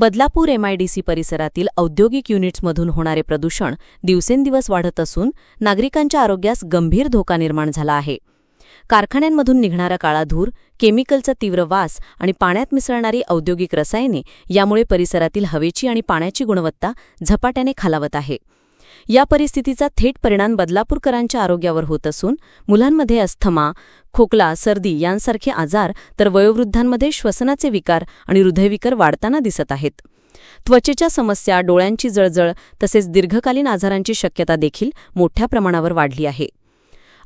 Badlapur MIDC परिसरातील औद्योगिक युनिट्समधून होणारे प्रदूषण दिवसेंदिवस वाढत असून नागरिकांच्या आरोग्यास गंभीर धोका निर्माण झाला आहे. कारखान्यांमधून निघणारा काळा धूर, केमिकलचा तीव्र वास आणि पाण्यात मिसळणारी औद्योगिक रसायने यामुळे परिसरातील हवेची आणि पाण्याची गुणवत्ता झपाट्याने खालावत आहे. या परिस्थितीचा थेट परिणाम बदलापूरकरांच्या आरोग्यावर होत असून मुलांमध्ये अस्थमा, खोकला, सर्दी यांसारखे आजार तर वयोवृद्धांमध्ये श्वसनाचे विकार आणि हृदयविकार वाढताना दिसत आहेत. त्वचेच्या समस्या, डोळ्यांची जळजळ तसेच दीर्घकालीन आजारांची शक्यता देखील मोठ्या प्रमाणावर वाढली आहे.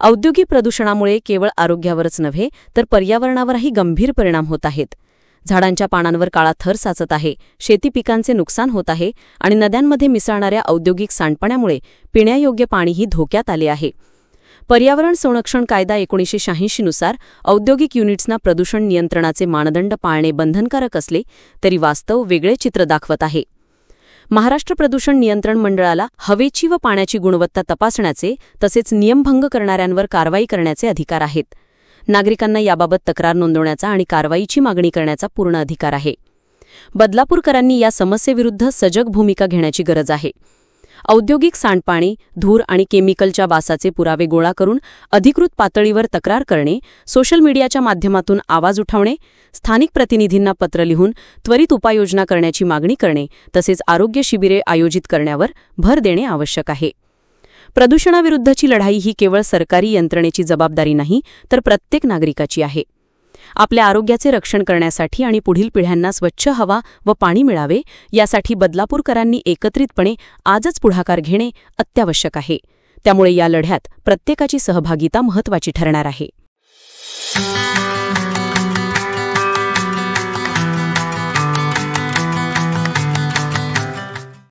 औद्योगिक प्रदूषणामुळे केवळ आरोग्यावरच नव्हे तर पर्यावरणावरही गंभीर परिणाम होत आहेत. झाडांच्या पानांवर काळा थर साचत आहे, शेती पिकांचे नुकसान होत आहे आणि नद्यांमध्ये मिसळणाऱ्या औद्योगिक सांडपाण्यामुळे पिण्यायोग्य पाणीही धोक्यात आले आहे. पर्यावरण संरक्षण कायदा 1986 नुसार औद्योगिक युनिट्सना प्रदूषण नियंत्रणाचे मानदंड पाळणे बंधनकारक असले तरी वास्तव वेगळे चित्र दाखवत आहे. महाराष्ट्र प्रदूषण नियंत्रण मंडळाला हवेची व पाण्याची गुणवत्ता तपासण्याचे तसेच नियमभंग करणाऱ्यांवर कारवाई करण्याचे अधिकार आहेत. नागरिकांना याबाबत तक्रार नोंदवण्याचा आणि कारवाईची मागणी करण्याचा पूर्ण अधिकार आहे. बदलापूरकरांनी या समस्येविरुद्ध सजग भूमिका घेण्याची गरज आहे. औद्योगिक सांडपाणी, धूर आणि केमिकलच्या वासाचे पुरावे गोळा करून अधिकृत पातळीवर तक्रार करणे, सोशल मीडियाच्या माध्यमातून आवाज उठवणे, स्थानिक प्रतिनिधींना पत्र लिहून त्वरित उपाययोजना करण्याची मागणी करणे तसेच आरोग्य शिबिरे आयोजित करण्यावर भर देणे आवश्यक आहे. प्रदूषणाविरुद्धची लढाई ही केवळ सरकारी यंत्रणेची जबाबदारी नाही तर प्रत्येक नागरिकाची आहे. आपल्या आरोग्याचे रक्षण करण्यासाठी आणि पुढील पिढ्यांना स्वच्छ हवा व पाणी मिळावे यासाठी बदलापूरकरांनी एकत्रितपणे आजच पुढाकार घेणे अत्यावश्यक आहे. त्यामुळे या लढ्यात प्रत्येकाची सहभागिता महत्त्वाची ठरणार आहे.